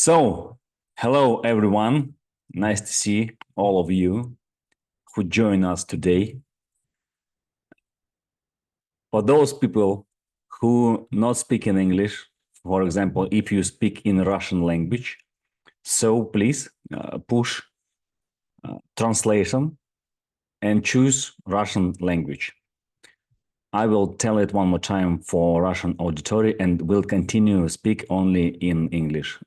So, hello everyone. Nice to see all of you who join us today. For those people who not speak in English, for example, if you speak in Russian language, so please push translation and choose Russian language. I will tell it one more time for Russian auditory and will continue speak only in English.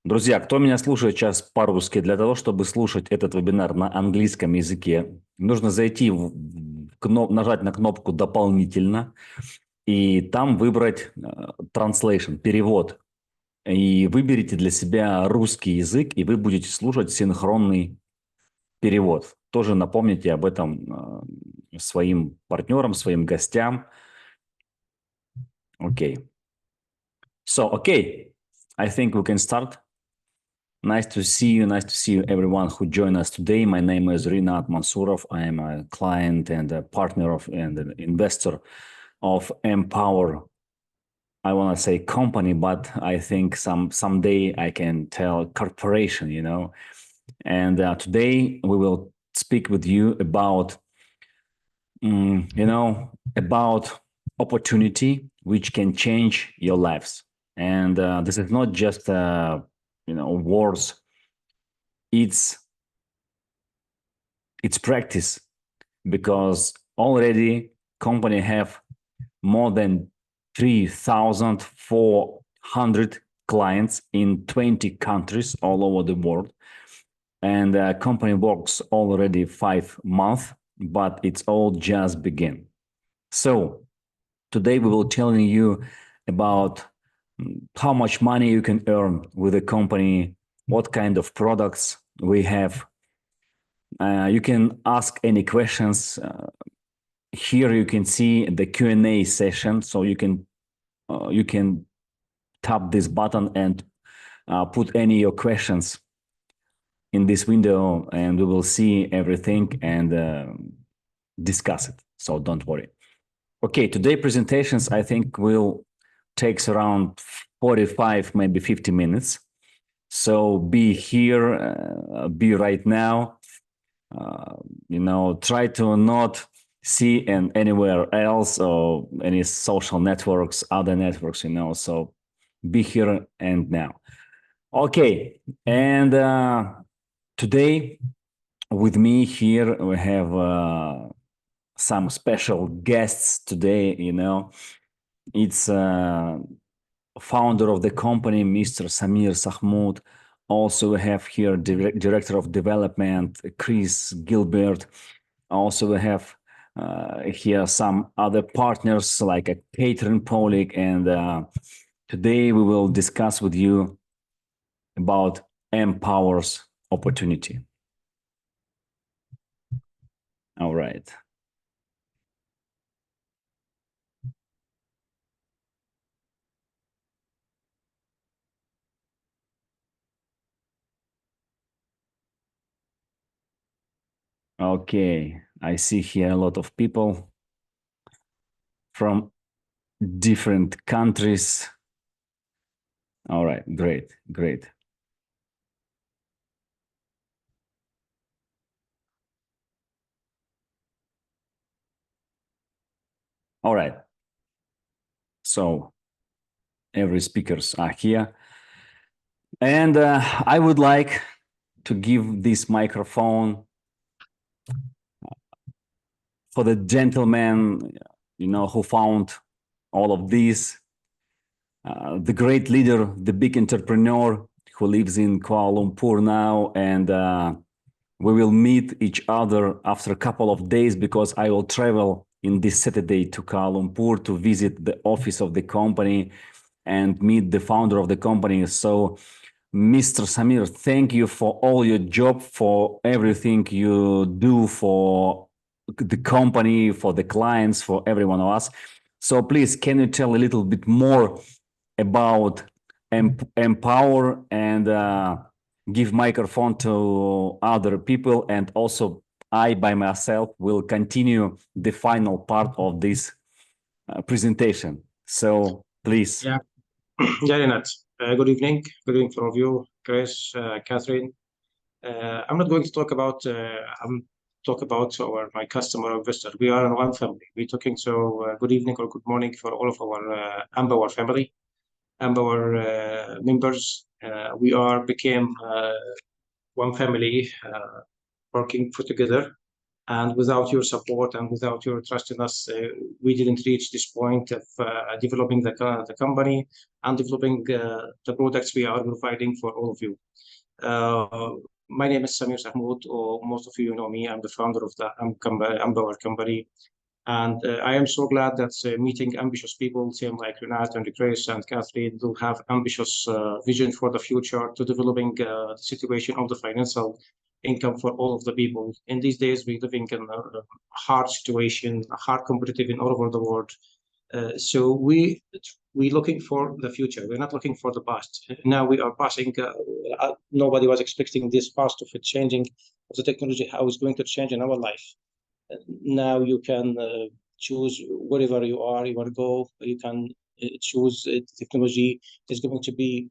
Друзья, кто меня слушает сейчас по-русски, для того, чтобы слушать этот вебинар на английском языке, нужно зайти, нажать на кнопку «Дополнительно» и там выбрать translation, перевод. И выберите для себя русский язык, и вы будете слушать синхронный перевод. Тоже напомните об этом своим партнерам, своим гостям. Okay. So, okay, I think we can start. Nice to see you everyone who joined us today. My name is Rinat Mansurov. I am a client and a partner of and an investor of Empower. I want to say company, but I think someday I can tell corporation, you know. And today we will speak with you about, about opportunity which can change your lives. And this is not just words. It's practice, because already company have more than 3,400 clients in 20 countries all over the world, and company works already 5 months, but it's all just begin. So today we will telling you about how much money you can earn with a company, what kind of products we have. You can ask any questions. Here you can see the Q&A session, so you can tap this button and put any of your questions in this window, and we will see everything and discuss it. So don't worry. Okay, today presentations I think will takes around 45, maybe 50 minutes. So be here, be right now. Try to not see anywhere else or any social networks, other networks, so be here and now. Okay, and today with me here we have some special guests today. It's founder of the company, Mr. Samir Sahmoud. Also, we have here Director of Development, Chris Gilbert. Also, we have here some other partners like Catherine Polik. And today we will discuss with you about Empower's opportunity. All right. Okay, I see here a lot of people from different countries. All right, great, great. All right. So every speakers are here. And I would like to give this microphone for the gentleman, who found all of this, the great leader, the big entrepreneur who lives in Kuala Lumpur now. And we will meet each other after a couple of days, because I will travel in this Saturday to Kuala Lumpur to visit the office of the company and meet the founder of the company. So Mr. Samir, thank you for all your job, for everything you do for the company, for the clients, for every one of us. So please, can you tell a little bit more about Empower and give microphone to other people? And also I by myself will continue the final part of this presentation. So please. Yeah, Renat. Good evening. Good evening for all of you, Chris, Catherine. I'm not going to talk about my customer or investor. We are in one family. We're talking good evening or good morning for all of our Empower family, Empower members. We are became one family working for together. And without your support and without your trust in us, we didn't reach this point of developing the company and developing the products we are providing for all of you. My name is Samir Sahmoud, or most of you know me. I'm the founder of the Empower company. And I am so glad that meeting ambitious people, same like Renat and Chris and Catherine, who have ambitious vision for the future to developing the situation of the financial income for all of the people. In these days, we're living in a hard situation, a hard competitive in all over the world. So we're looking for the future. We're not looking for the past. Now we are passing. Nobody was expecting this past of it changing of the technology, how it's going to change in our life. Now you can choose wherever you are, you want to go. You can choose technology is going to be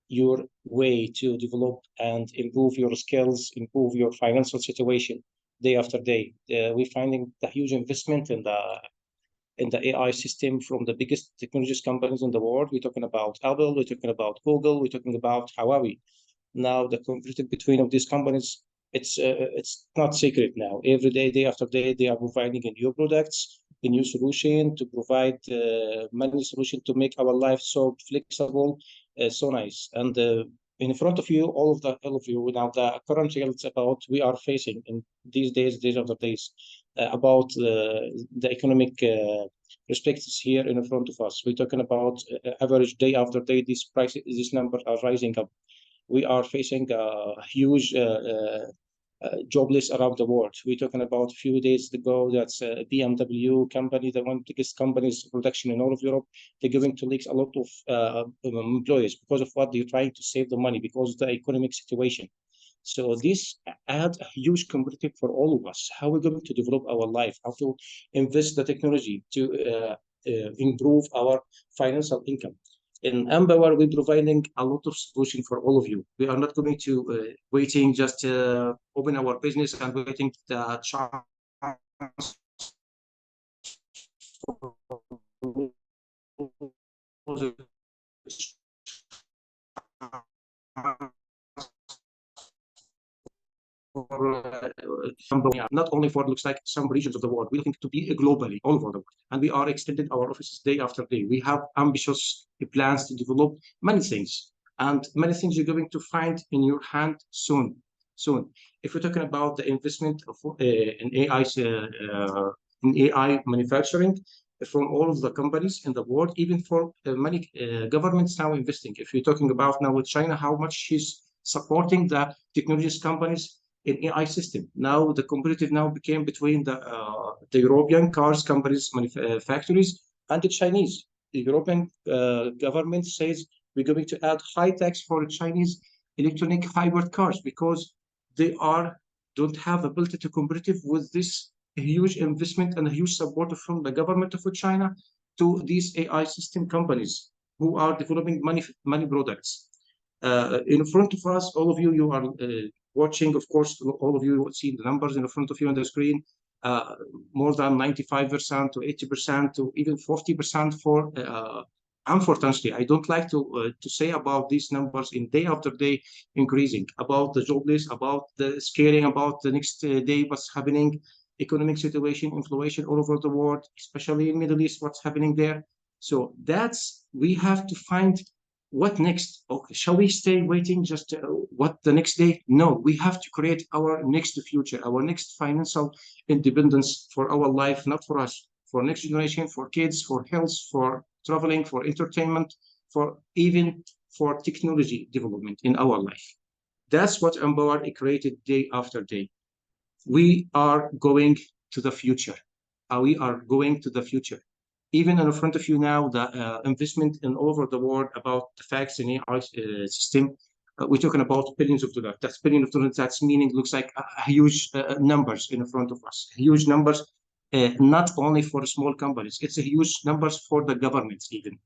your way to develop and improve your skills, improve your financial situation day after day. We're finding the huge investment in the AI system from the biggest technologies companies in the world. We're talking about Apple, we're talking about Google, we're talking about Huawei. Now the competition between of these companies, it's not secret now. Every day, day after day, they are providing a new products, a new solution to provide many solutions to make our life so flexible, so nice. And in front of you, all of you, now the current results about we are facing in these days, days after days, about the economic perspectives here in front of us. We're talking about average day after day, these prices, these numbers are rising up. We are facing a huge jobless around the world. We're talking about a few days ago, that's a BMW company, the one biggest company's production in all of Europe. They're going to lose a lot of employees because of what they're trying to save the money because of the economic situation. So this adds a huge competitive for all of us. How we're going to develop our life, how to invest the technology to improve our financial income. In Empower, we're providing a lot of solution for all of you. We are not going to waiting just open our business and waiting the chance not only for looks like some regions of the world. We're looking to be globally all over the world, and we are extending our offices day after day. We have ambitious plans to develop many things, and many things you're going to find in your hand soon. Soon, if we're talking about the investment of in AI manufacturing from all of the companies in the world, even for many governments now investing. If you're talking about now with China, how much she's supporting the technologies companies in AI system. Now the competitive now became between the European cars companies factories and the Chinese. The European government says we're going to add high tax for Chinese electronic hybrid cars because they don't have ability to competitive with this huge investment and a huge support from the government of China to these AI system companies who are developing many products. In front of us, all of you, you are watching, of course, all of you see the numbers in front of you on the screen, more than 95% to 80% to even 40% for, unfortunately, I don't like to say about these numbers in day after day increasing, about the jobless, about the scaring, about the next day, what's happening, economic situation, inflation all over the world, especially in Middle East, what's happening there. So we have to find what next? Okay, shall we stay waiting just what the next day? No, we have to create our next future, our next financial independence for our life, not for us, for next generation, for kids, for health, for traveling, for entertainment, for even for technology development in our life. That's what Empower created day after day. We are going to the future. We are going to the future. Even in front of you now, the investment in all over the world about the facts in AI system, we're talking about billions of dollars. That's billions of dollars. That's meaning looks like huge numbers in front of us, huge numbers not only for small companies, it's a huge numbers for the governments even.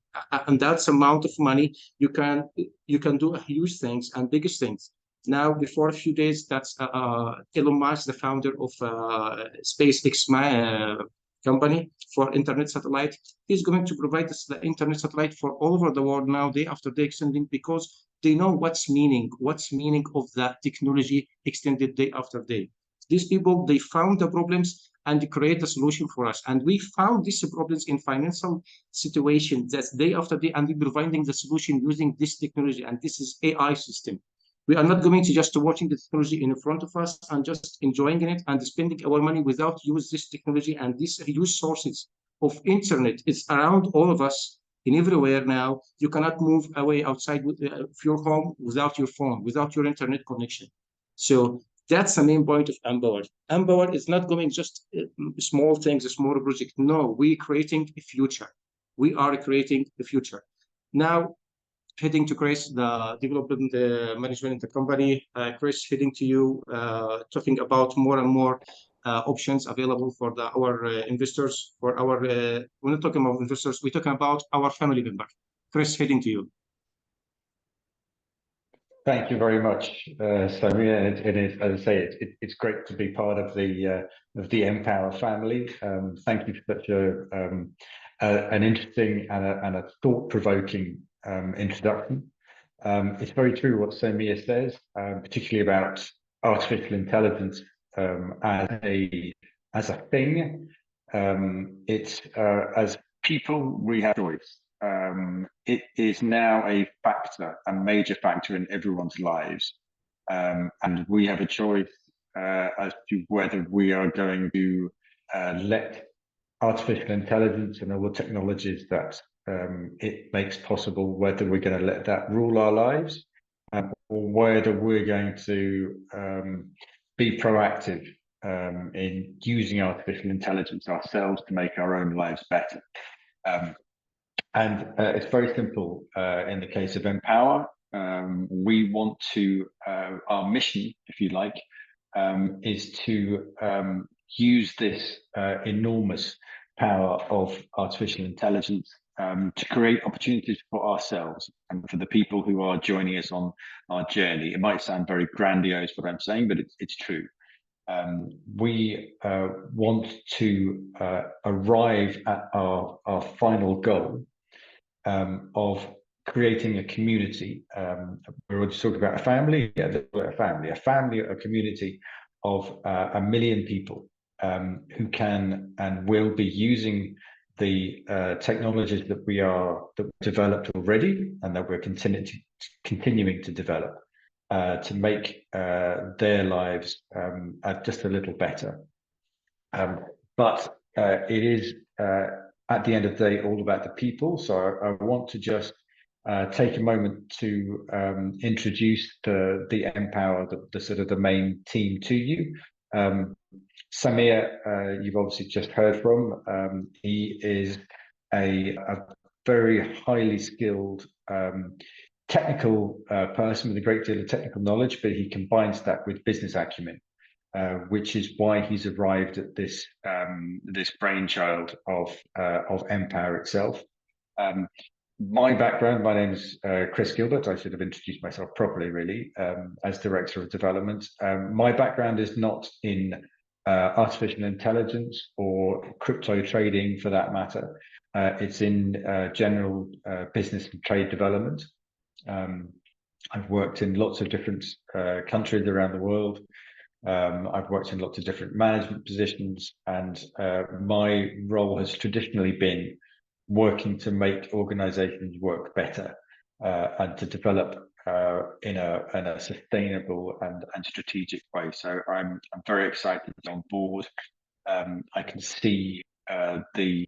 And that's amount of money you can do huge things and biggest things. Now, before a few days, that's Elon Musk, the founder of SpaceX company for internet satellite. He's going to provide us the internet satellite for all over the world now, day after day extending, because they know what's meaning of that technology extended day after day. These people, they found the problems and create a solution for us. And we found these problems in financial situations that's day after day, and we're providing the solution using this technology. And this is AI system. We are not going to just watching the technology in front of us and just enjoying it and spending our money without use this technology. And these huge sources of internet is around all of us in everywhere now. You cannot move away outside of your home without your phone, without your internet connection. So that's the main point of Empower. Empower is not going just small things, a small project. No, we're creating a future. We are creating a future. Now, heading to Chris, the development management in the company. Chris, heading to you, talking about more and more options available for our investors. For our, we're not talking about investors, we're talking about our family member. Chris, heading to you. Thank you very much, Samir. And it is, as I say, it's great to be part of the Empower family. Thank you for such an interesting and a thought-provoking introduction. It's very true what Samir says, particularly about artificial intelligence as a thing. It's as people, we have choice. It is now a factor, a major factor in everyone's lives. And we have a choice as to whether we are going to let artificial intelligence and all the technologies that it makes possible, whether we're going to let that rule our lives, or whether we're going to be proactive in using artificial intelligence ourselves to make our own lives better. And it's very simple in the case of Empower. We want to, our mission, if you like, is to use this enormous power of artificial intelligence to create opportunities for ourselves and for the people who are joining us on our journey. It might sound very grandiose what I'm saying, but it's true. We want to arrive at our final goal of creating a community. We're already talking about a family, a community of 1 million people who can and will be using the technologies that we developed already and that we're continuing to develop to make their lives just a little better. But it is at the end of the day all about the people. So I want to just take a moment to introduce the Empower, the sort of the main team to you. Samir, you've obviously just heard from. He is a very highly skilled technical person with a great deal of technical knowledge, but he combines that with business acumen, which is why he's arrived at this this brainchild of Empower itself. My background, my name is Chris Gilbert. I should have introduced myself properly, really, as Director of Development. My background is not in artificial intelligence or crypto trading, for that matter. It's in general business and trade development. I've worked in lots of different countries around the world. I've worked in lots of different management positions, and my role has traditionally been working to make organizations work better and to develop in a sustainable and strategic way. So I'm very excited to be on board. I can see the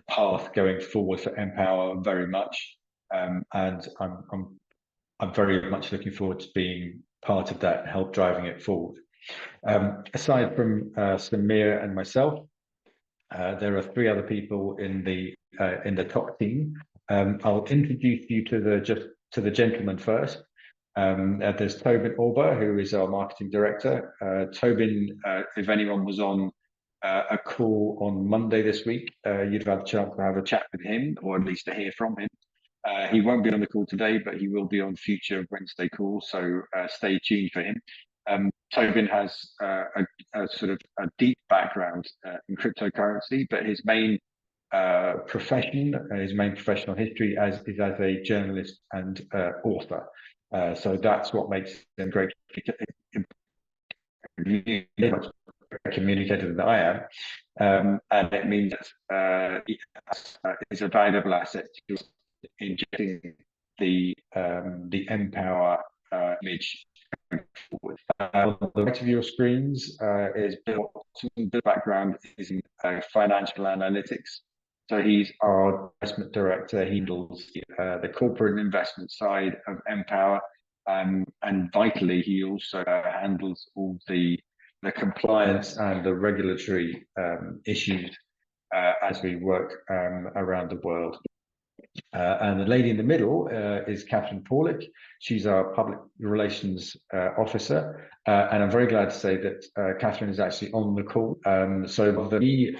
path going forward for Empower very much, and I'm very much looking forward to being part of that and help driving it forward. Aside from Samir and myself, there are 3 other people in the top team. I'll introduce you to the gentleman first. There's Tobin Orber, who is our marketing director. Tobin, if anyone was on a call on Monday this week. You'd have had a chance to have a chat with him, or at least to hear from him. He won't be on the call today, but he will be on future Wednesday calls, so stay tuned for him. Tobin has a sort of a deep background in cryptocurrency, but his main profession, his main professional history is as a journalist and author. So that's what makes him great communicator than I am, and it means that it's a valuable asset to injecting the Empower image forward. On the right of your screens is Bill. Bill's background is in financial analytics. So he's our investment director. He handles the corporate investment side of Empower, and vitally, he also handles all the compliance and the regulatory issues as we work around the world. And the lady in the middle is Catherine Paulick. She's our public relations officer. And I'm very glad to say that Catherine is actually on the call. So we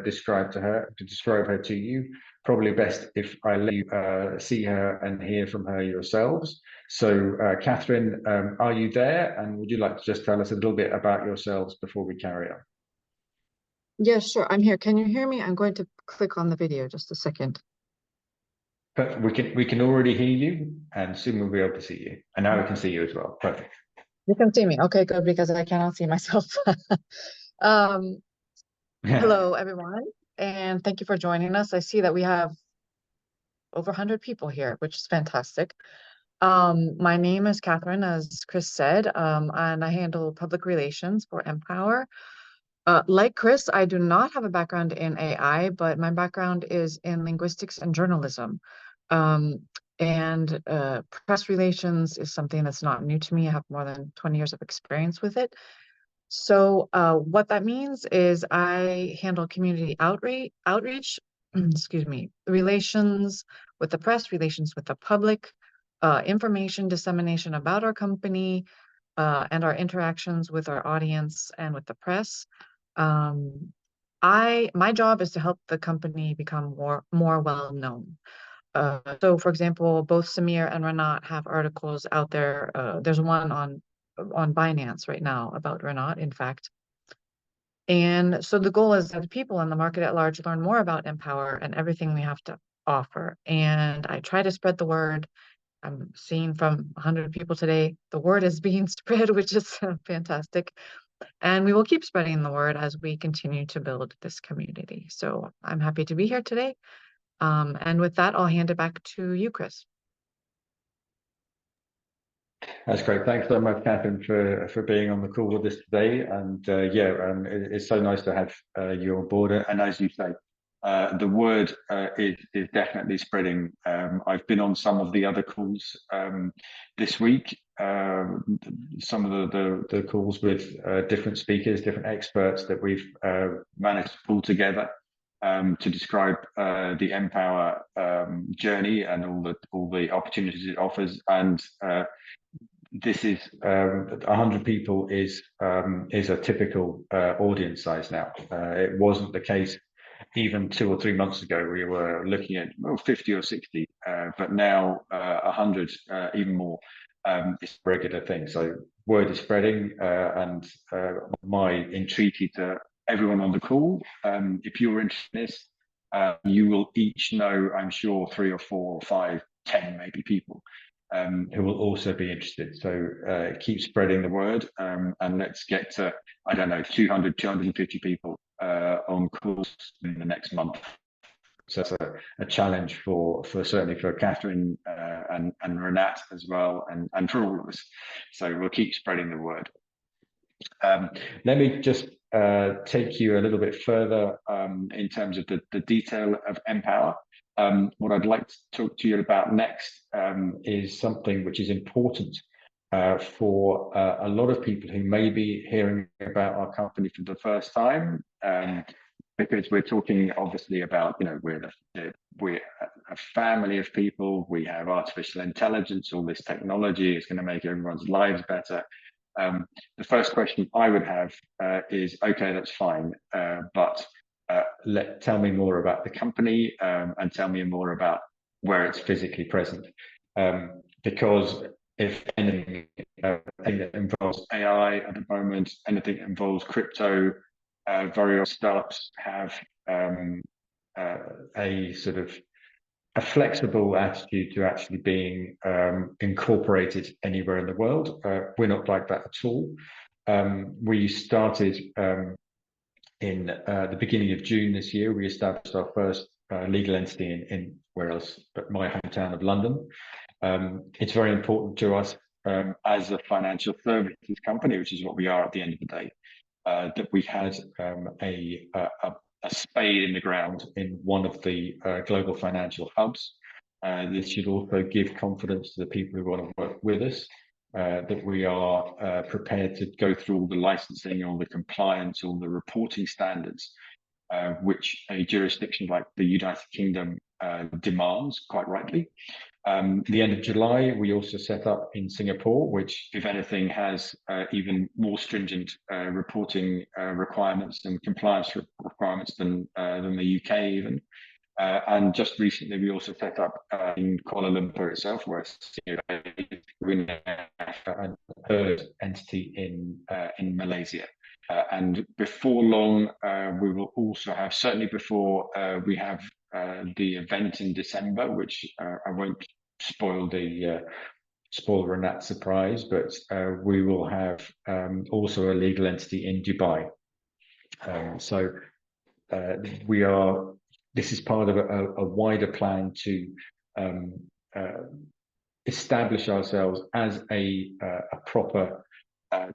describe her to you, probably best if I let you see her and hear from her yourselves. So Catherine, are you there? And would you like to just tell us a little bit about yourselves before we carry on? Yes, sure. I'm here. Can you hear me? I'm going to click on the video just a second. But we can already hear you, and soon we'll be able to see you. And now we can see you as well. Perfect. You can see me. Okay, good, because I cannot see myself. Hello, everyone, and thank you for joining us. I see that we have over 100 people here, which is fantastic. My name is Catherine, as Chris said, and I handle public relations for Empower. Like Chris, I do not have a background in AI, but my background is in linguistics and journalism. Press relations is something that's not new to me. I have more than 20 years of experience with it. So what that means is I handle community outreach, excuse me, relations with the press, relations with the public, information dissemination about our company, and our interactions with our audience and with the press. My job is to help the company become more well known. So, for example, both Samir and Renat have articles out there. There's one on Binance right now about Renat, in fact. And so the goal is that people in the market at large learn more about Empower and everything we have to offer. And I try to spread the word. I'm seeing from 100 people today, the word is being spread, which is fantastic. And we will keep spreading the word as we continue to build this community. So I'm happy to be here today. And with that, I'll hand it back to you, Chris. That's great. Thanks so much, Catherine, for being on the call with us today. And it's so nice to have you on board. And as you say, the word is definitely spreading. I've been on some of the other calls this week. Some of the calls with different speakers, different experts that we've managed to pull together to describe the Empower journey and all the opportunities it offers. And this is 100 people is a typical audience size now. It wasn't the case even 2 or 3 months ago. We were looking at 50 or 60, but now 100, even more. It's a regular thing. So word is spreading, and my entreaty to everyone on the call, if you're interested in this, you will each know, I'm sure, 3 or 4 or 5, 10 maybe people who will also be interested. So keep spreading the word, and let's get to, I don't know, 200, 250 people on calls in the next month. So that's a challenge for certainly for Catherine and Renat as well, and for all of us. So we'll keep spreading the word. Let me just take you a little bit further in terms of the detail of Empower. What I'd like to talk to you about next is something which is important for a lot of people who may be hearing about our company for the first time, because we're talking obviously about, we're a family of people. We have artificial intelligence. All this technology is going to make everyone's lives better. The first question I would have is, okay, that's fine, but tell me more about the company and tell me more about where it's physically present. Because if anything that involves AI at the moment, anything that involves crypto, various startups have a sort of a flexible attitude to actually being incorporated anywhere in the world. We're not like that at all. We started in the beginning of June this year. We established our first legal entity in where else but my hometown of London. It's very important to us as a financial services company, which is what we are at the end of the day, that we had a spade in the ground in one of the global financial hubs. This should also give confidence to the people who want to work with us, that we are prepared to go through all the licensing, all the compliance, all the reporting standards, which a jurisdiction like the United Kingdom demands, quite rightly. The end of July, we also set up in Singapore, which, if anything, has even more stringent reporting requirements and compliance requirements than the UK even. And just recently, we also set up in Kuala Lumpur itself, where it's a third entity in Malaysia. And before long, we will also have, certainly before we have the event in December, which I won't spoil Renat's surprise, but we will have also a legal entity in Dubai. So this is part of a wider plan to establish ourselves as a proper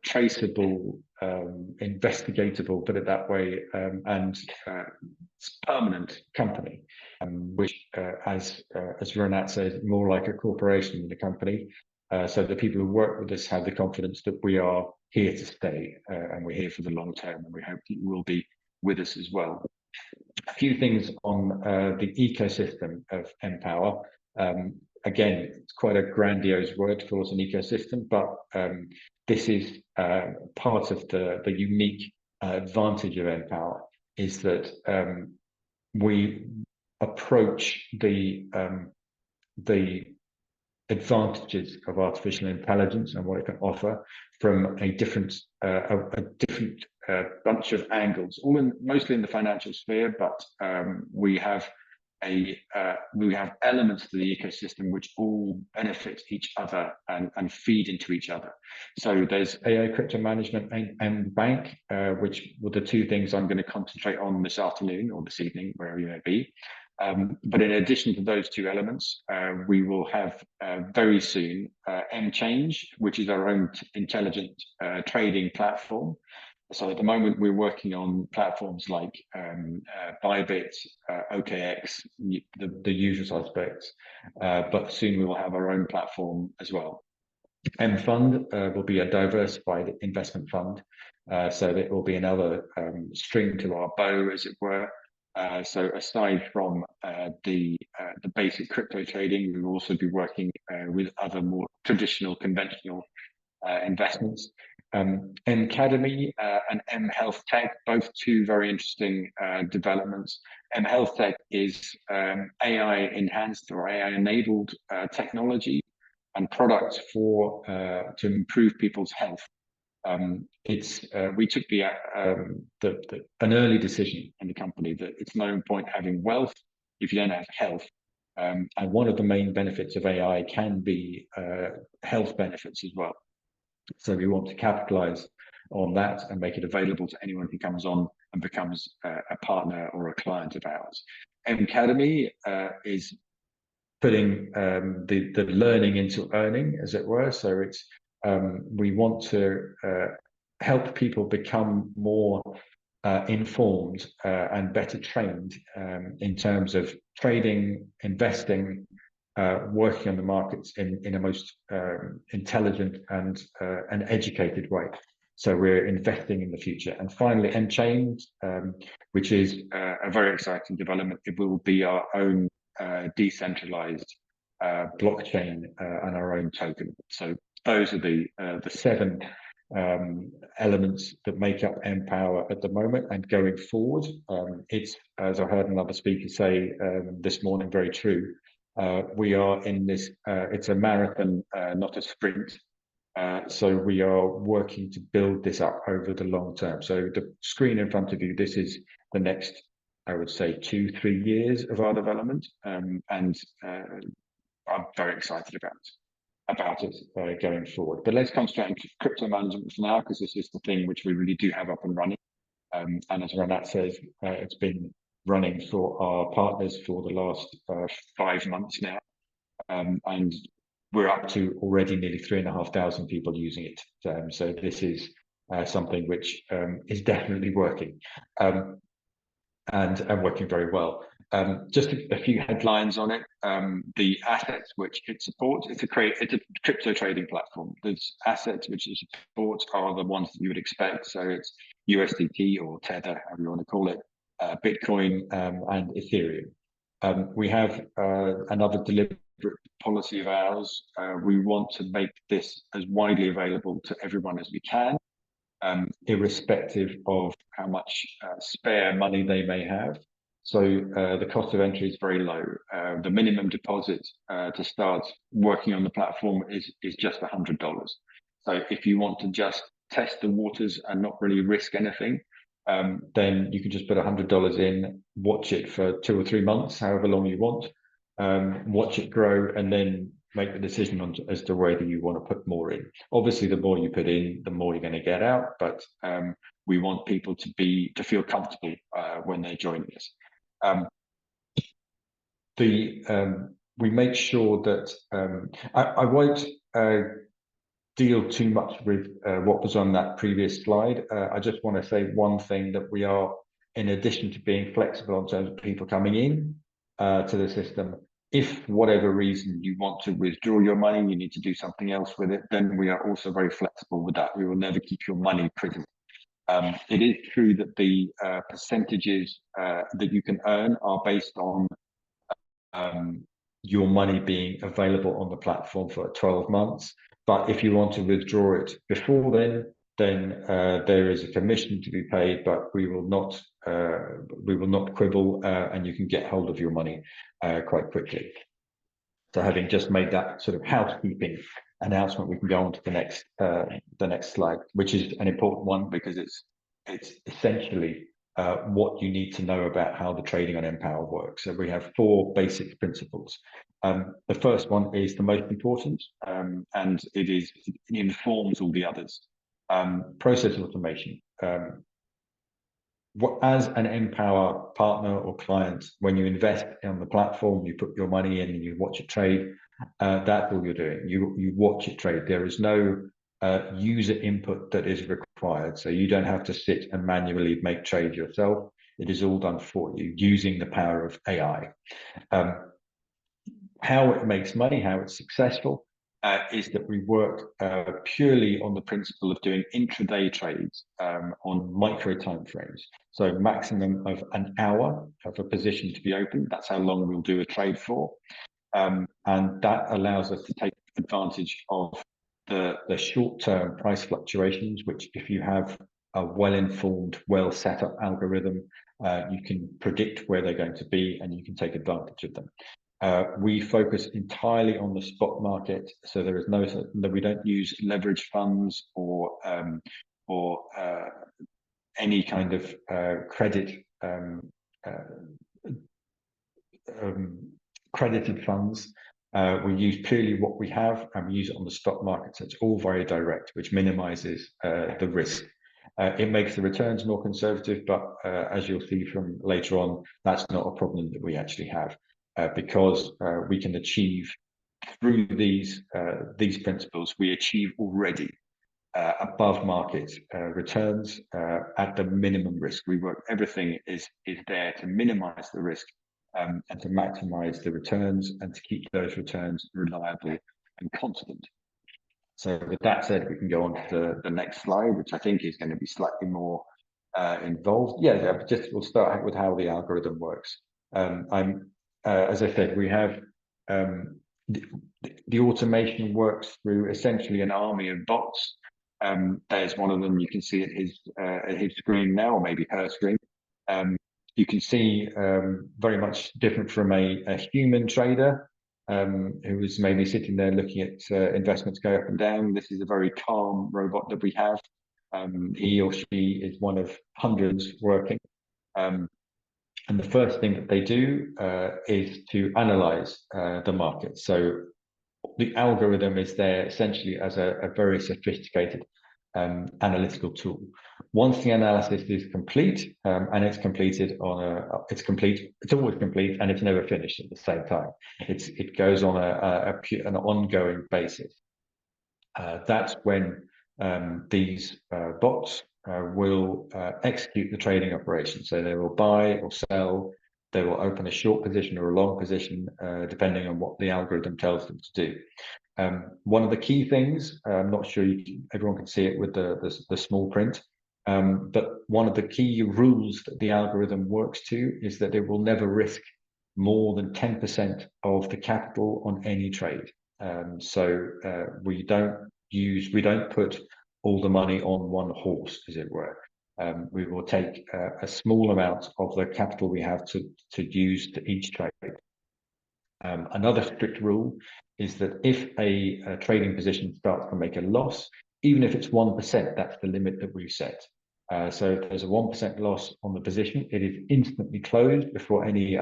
traceable, investigatable, put it that way, and permanent company, which, as Renat says, more like a corporation than a company. So the people who work with us have the confidence that we are here to stay, and we're here for the long term, and we hope that you will be with us as well. A few things on the ecosystem of Empower. Again, it's quite a grandiose word for us, an ecosystem, but this is part of the unique advantage of Empower, is that we approach the advantages of artificial intelligence and what it can offer from a different bunch of angles, mostly in the financial sphere, but we have elements to the ecosystem which all benefit each other and feed into each other. So there's AI crypto management and bank, which were the two things I'm going to concentrate on this afternoon or this evening, wherever you may be. But in addition to those two elements, we will have very soon mChange, which is our own intelligent trading platform. So at the moment, we're working on platforms like Bybit, OKX, the usual suspects, but soon we will have our own platform as well. mFund will be a diversified investment fund, so that will be another string to our bow, as it were. So aside from the basic crypto trading, we will also be working with other more traditional, conventional investments. Academy and M Health Tech, both two very interesting developments. M Health Tech is AI enhanced or AI enabled technology and products for to improve people's health. We took an early decision in the company that it's no point having wealth if you don't have health. And one of the main benefits of AI can be health benefits as well. So we want to capitalize on that and make it available to anyone who comes on and becomes a partner or a client of ours. Academy is putting the learning into earning, as it were. So it's we want to help people become more informed and better trained in terms of trading, investing, working on the markets in a most intelligent and an educated way. So we're investing in the future. And finally, mChange, which is a very exciting development. It will be our own decentralized blockchain and our own token. So those are the 7 elements that make up Empower at the moment and going forward. It's, as I heard another speaker say this morning, very true. We are in this, it's a marathon, not a sprint. So we are working to build this up over the long term. So the screen in front of you, this is the next, I would say, 2-3 years of our development. And I'm very excited about it going forward. But let's concentrate on crypto management for now, because this is the thing which we really do have up and running. And as Renat says, it's been running for our partners for the last 5 months now. And we're up to already nearly 3,500 people using it. So this is something which is definitely working and working very well. Just a few headlines on it. The assets which it supports, it's a crypto trading platform. There's assets which it supports are the ones that you would expect. So it's USDT or Tether, however you want to call it, Bitcoin and Ethereum. We have another deliberate policy of ours. We want to make this as widely available to everyone as we can, irrespective of how much spare money they may have. So the cost of entry is very low. The minimum deposit to start working on the platform is just $100. So if you want to just test the waters and not really risk anything, then you can just put $100 in, watch it for 2 or 3 months, however long you want, watch it grow, and then make the decision on as to whether you want to put more in. Obviously, the more you put in, the more you're going to get out. But we want people to feel comfortable when they're joining us. We make sure that I won't deal too much with what was on that previous slide. I just want to say one thing, that we are, in addition to being flexible in terms of people coming in to the system, if for whatever reason you want to withdraw your money, you need to do something else with it, then we are also very flexible with that. We will never keep your money prison. It is true that the percentages that you can earn are based on your money being available on the platform for 12 months. But if you want to withdraw it before then there is a commission to be paid, but we will not quibble, and you can get hold of your money quite quickly. So having just made that sort of housekeeping announcement, we can go on to the next slide, which is an important one because it's essentially what you need to know about how the trading on Empower works. So we have 4 basic principles. The first one is the most important, and it informs all the others. Process automation. As an Empower partner or client, when you invest on the platform, you put your money in and you watch it trade. That's all you're doing. You watch it trade. There is no user input that is required. So you don't have to sit and manually make trades yourself. It is all done for you using the power of AI. How it makes money, how it's successful, is that we work purely on the principle of doing intraday trades on micro timeframes. So maximum of an hour of a position to be open. That's how long we'll do a trade for. And that allows us to take advantage of the short-term price fluctuations, which if you have a well-informed, well-set-up algorithm, you can predict where they're going to be and you can take advantage of them. We focus entirely on the spot market, so there is we don't use leverage funds or any kind of credited funds. We use purely what we have, and we use it on the stock market, so it's all very direct, which minimizes the risk. It makes the returns more conservative, but as you'll see from later on, that's not a problem that we actually have. Because we can achieve through these principles, we achieve already above market returns at the minimum risk. We work, everything is there to minimize the risk and to maximize the returns and to keep those returns reliable and constant. So with that said, we can go on to the next slide, which I think is going to be slightly more involved. Yeah, just we'll start with how the algorithm works. As I said, we have the automation works through essentially an army of bots. There's one of them. You can see at his screen now, or maybe her screen. You can see very much different from a human trader who is maybe sitting there looking at investments go up and down. This is a very calm robot that we have. He or she is one of hundreds working. And the first thing that they do is to analyze the market. So the algorithm is there essentially as a very sophisticated analytical tool. Once the analysis is complete, and it's completed on it's always complete, and it's never finished at the same time. It goes on an ongoing basis. That's when these bots will execute the trading operation. So they will buy or sell, they will open a short position or a long position, depending on what the algorithm tells them to do. One of the key things, I'm not sure everyone can see it with the small print, but one of the key rules that the algorithm works to is that it will never risk more than 10% of the capital on any trade. So we don't put all the money on one horse, as it were. We will take a small amount of the capital we have to use to each trade. Another strict rule is that if a trading position starts to make a loss, even if it's 1%, that's the limit that we've set. So if there's a 1% loss on the position, it is instantly closed before any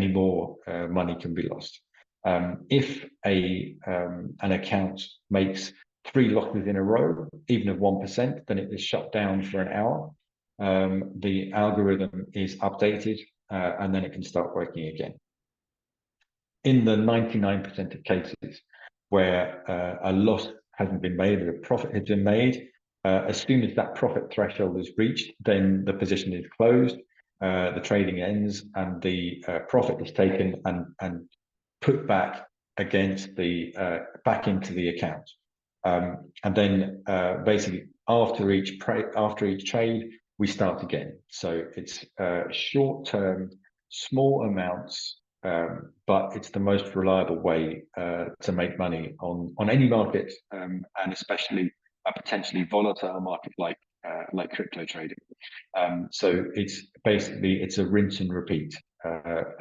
more money can be lost. If an account makes 3 losses in a row, even of 1%, then it is shut down for an hour. The algorithm is updated, and then it can start working again. In the 99% of cases where a loss hasn't been made or a profit has been made, as soon as that profit threshold is reached, then the position is closed, the trading ends, and the profit is taken and put back against back into the account. And then basically after each trade, we start again. So it's short-term, small amounts, but it's the most reliable way to make money on any market, and especially a potentially volatile market like crypto trading. So it's a rinse and repeat,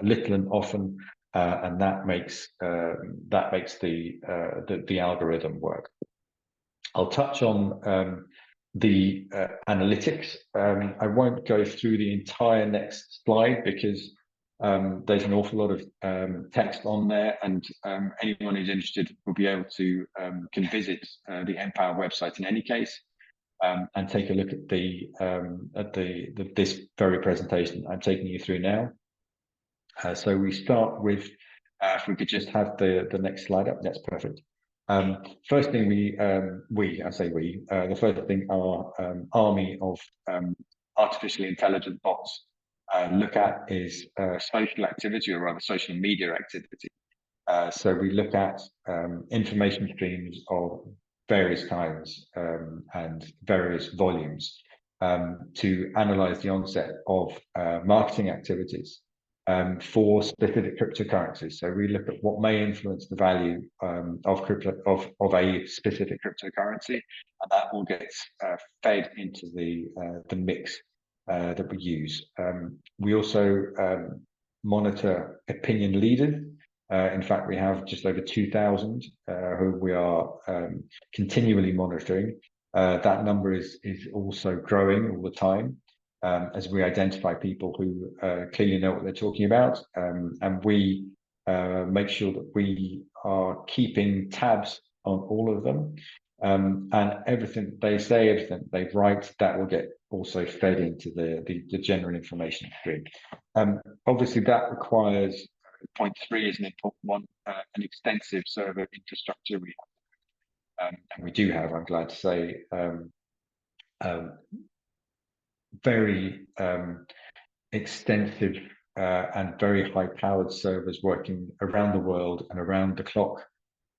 little and often, and that makes the algorithm work. I'll touch on the analytics. I won't go through the entire next slide because there's an awful lot of text on there, and anyone who's interested will be able to can visit the Empower website in any case, and take a look at this very presentation I'm taking you through now. So we start with, if we could just have the next slide up, that's perfect. First thing the first thing our army of artificially intelligent bots look at is social activity, or rather social media activity. So we look at information streams of various kinds and various volumes to analyze the onset of marketing activities for specific cryptocurrencies. So we look at what may influence the value of a specific cryptocurrency, and that all gets fed into the mix that we use. We also monitor opinion leaders. In fact, we have just over 2,000 who we are continually monitoring. That number is also growing all the time, as we identify people who clearly know what they're talking about, and we make sure that we are keeping tabs on all of them, and everything they say, everything they write, that will get also fed into the general information stream. Obviously, that requires point 3 is an important one, an extensive server infrastructure we have, and we do have, I'm glad to say, very extensive and very high-powered servers working around the world and around the clock,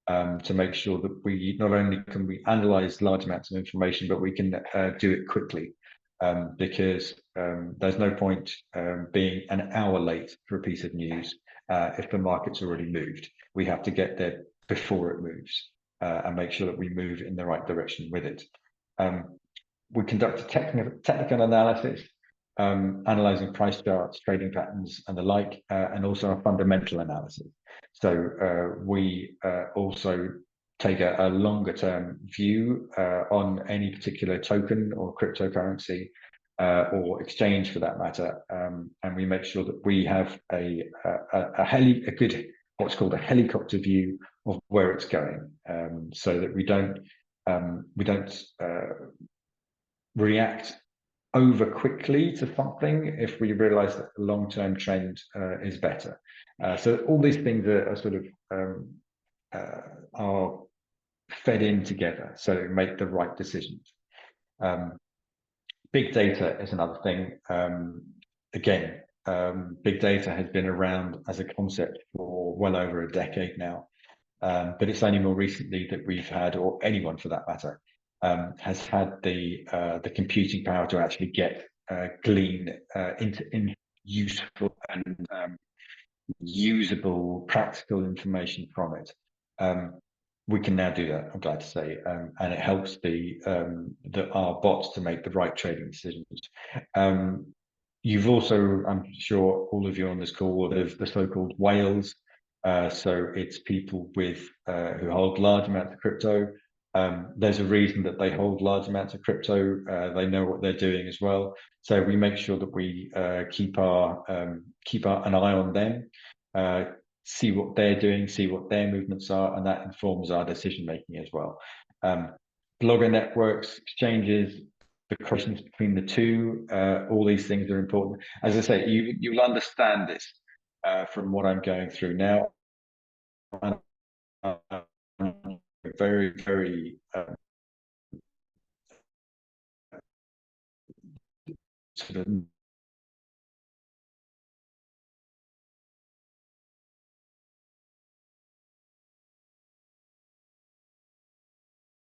to make sure that we not only can we analyze large amounts of information, but we can do it quickly, because there's no point being an hour late for a piece of news if the market's already moved. We have to get there before it moves. and make sure that we move in the right direction with it. We conduct a technical analysis, analyzing price charts, trading patterns, and the like, and also a fundamental analysis. So we also take a longer term view on any particular token or cryptocurrency or exchange for that matter, and we make sure that we have a good what's called a helicopter view of where it's going, so that we don't react over quickly to something if we realize that the long-term trend is better. So all these things are sort of are fed in together, so make the right decisions. Big data is another thing. Again, big data has been around as a concept for well over a decade now, but it's only more recently that we've had, or anyone for that matter, has had the computing power to actually glean into useful and usable, practical information from it. We can now do that, I'm glad to say, and it helps our bots to make the right trading decisions. You've also, I'm sure all of you on this call, of the so-called whales. So it's people who hold large amounts of crypto. There's a reason that they hold large amounts of crypto. They know what they're doing as well. So we make sure that we keep an eye on them, see what they're doing, see what their movements are, and that informs our decision making as well. Blogger networks, exchanges, the connections between the two, all these things are important. As I say, you'll understand this from what I'm going through now. Very, very sort of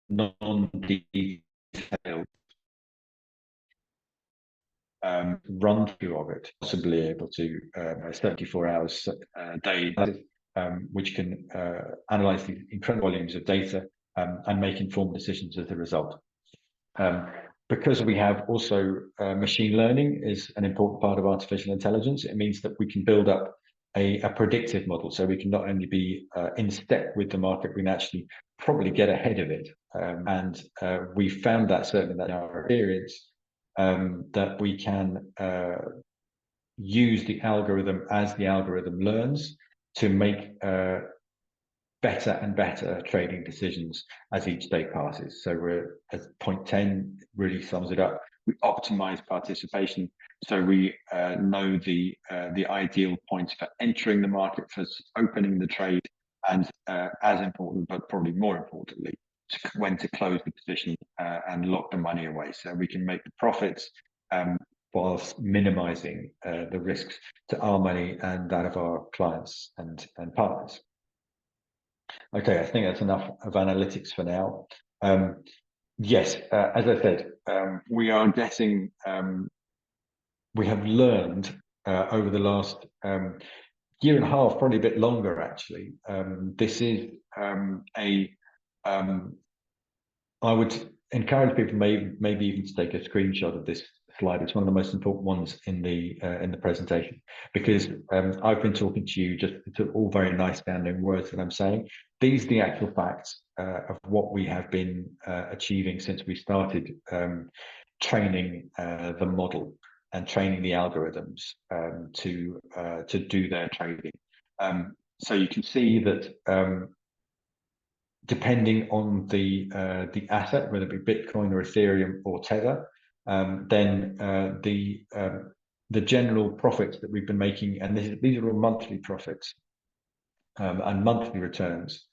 non-detailed run through of it, possibly able to 34 hours a day, which can analyze the incredible volumes of data and make informed decisions as a result. Because we have also machine learning is an important part of artificial intelligence, it means that we can build up a predictive model. So we can not only be in step with the market, we can actually probably get ahead of it. And we found that certainly in our experience, that we can use the algorithm as the algorithm learns to make better and better trading decisions as each day passes. So we're at point 10 really sums it up. We optimize participation, so we know the ideal points for entering the market, for opening the trade, and as important, but probably more importantly, when to close the position and lock the money away. So we can make the profits whilst minimizing the risks to our money and that of our clients and partners. Okay, I think that's enough of analytics for now. Yes, as I said, we are getting, we have learned over the last year and a half, probably a bit longer actually. This is I would encourage people maybe even to take a screenshot of this slide. It's one of the most important ones in the presentation, because I've been talking to you, just it's all very nice sounding words that I'm saying. These are the actual facts of what we have been achieving since we started training the model and training the algorithms to do their trading. So you can see that depending on the asset, whether it be Bitcoin or Ethereum or Tether, then the general profits that we've been making, and these are all monthly profits and monthly returns.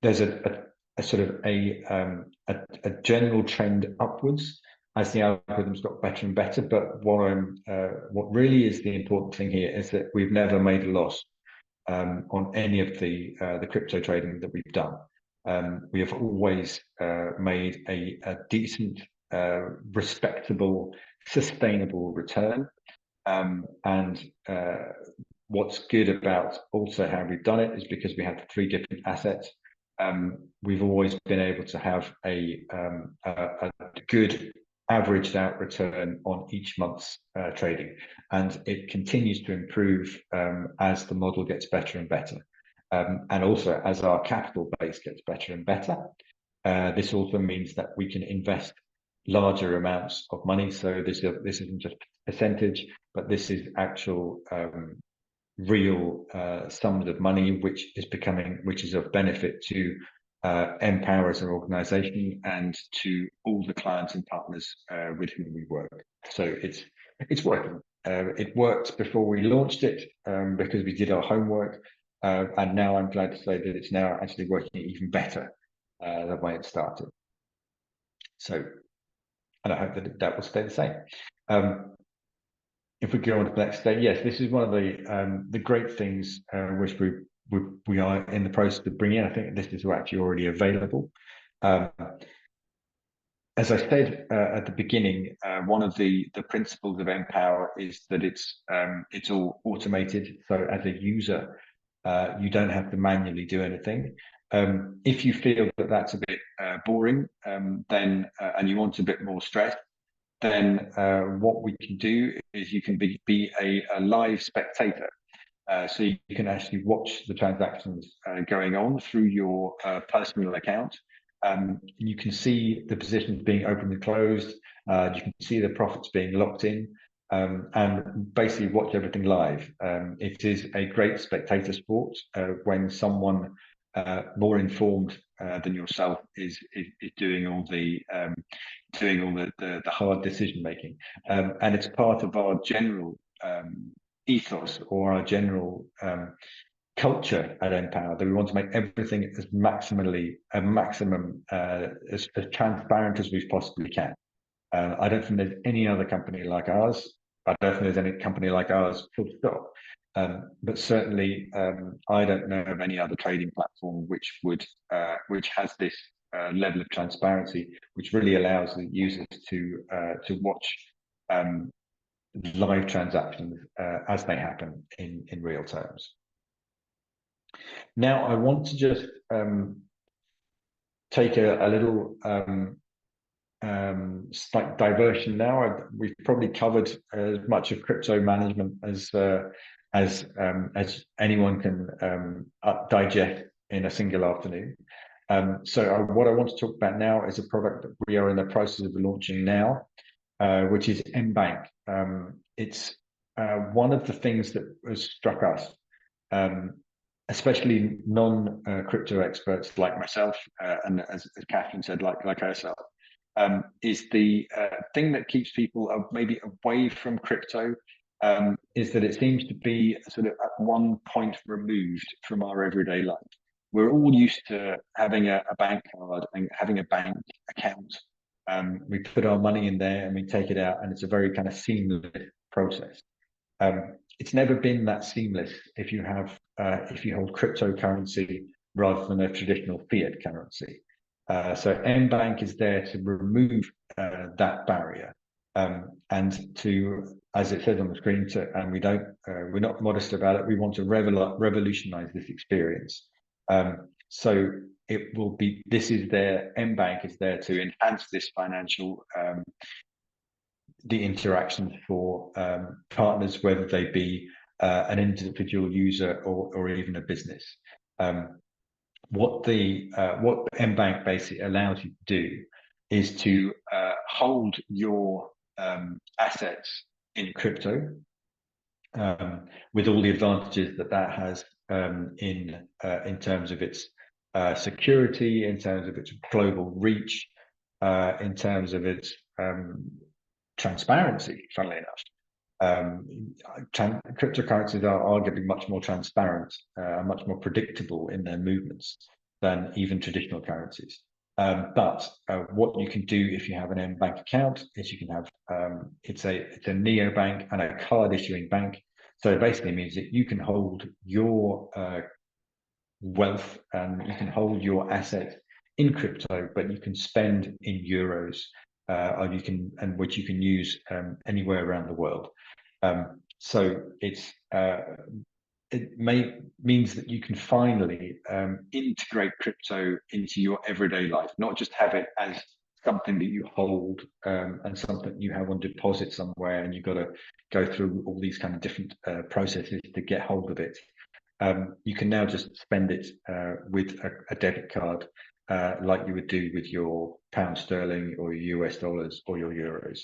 There's a sort of a general trend upwards as the algorithms got better and better. But what really is the important thing here is that we've never made a loss on any of the crypto trading that we've done. We have always made a decent, respectable, sustainable return. And what's good about also how we've done it is because we have 3 different assets. we've always been able to have a good averaged out return on each month's trading, and it continues to improve as the model gets better and better, and also as our capital base gets better and better. This also means that we can invest larger amounts of money. So this isn't just percentage, but this is actual real sums of money, which is of benefit to Empower as an organization and to all the clients and partners with whom we work. So it's working. It worked before we launched it because we did our homework, and now I'm glad to say that it's now actually working even better the way it started. So, and I hope that will stay the same. If we go on to the next stage, yes, this is one of the great things which we are in the process of bringing in. I think this is actually already available. As I said at the beginning, one of the principles of Empower is that it's all automated. So as a user, you don't have to manually do anything. If you feel that that's a bit boring, then and you want a bit more stress, then what we can do is you can be a live spectator. So you can actually watch the transactions going on through your personal account. You can see the positions being opened and closed. You can see the profits being locked in, and basically watch everything live. It is a great spectator sport when someone more informed than yourself is doing all the hard decision making, and it's part of our general ethos or our general culture at Empower that we want to make everything as as transparent as we possibly can. I don't think there's any other company like ours. I don't think there's any company like ours, full stop. But certainly, I don't know of any other trading platform which has this level of transparency, which really allows the users to watch live transactions as they happen in real terms. Now, I want to just take a little slight diversion now. We've probably covered as much of crypto management as anyone can digest in a single afternoon. So what I want to talk about now is a product that we are in the process of launching now, which is mBank. It's one of the things that has struck us, especially non-crypto experts like myself, and as Catherine said, like herself, is the thing that keeps people maybe away from crypto, is that it seems to be sort of at one point removed from our everyday life. We're all used to having a bank card and having a bank account. We put our money in there and we take it out, and it's a very kind of seamless process. It's never been that seamless if you hold cryptocurrency rather than a traditional fiat currency. So mBank is there to remove that barrier, and to, as it says on the screen, and we're not modest about it. We want to revolutionize this experience. So it will be. mBank is there to enhance this financial the interactions for partners, whether they be an individual user or even a business. What mBank basically allows you to do is to hold your assets in crypto, with all the advantages that has in terms of its security, in terms of its global reach, in terms of its transparency, funnily enough. Cryptocurrencies are arguably much more transparent, much more predictable in their movements than even traditional currencies. But what you can do if you have an mBank account is you can have it's a neobank and a card issuing bank. So it basically means that you can hold your wealth and you can hold your assets in crypto, but you can spend in euros, which you can use anywhere around the world. So it's means that you can finally integrate crypto into your everyday life, not just have it as something that you hold and something you have on deposit somewhere, and you've got to go through all these kind of different processes to get hold of it. You can now just spend it with a debit card, like you would do with your pound sterling or your US dollars or your euros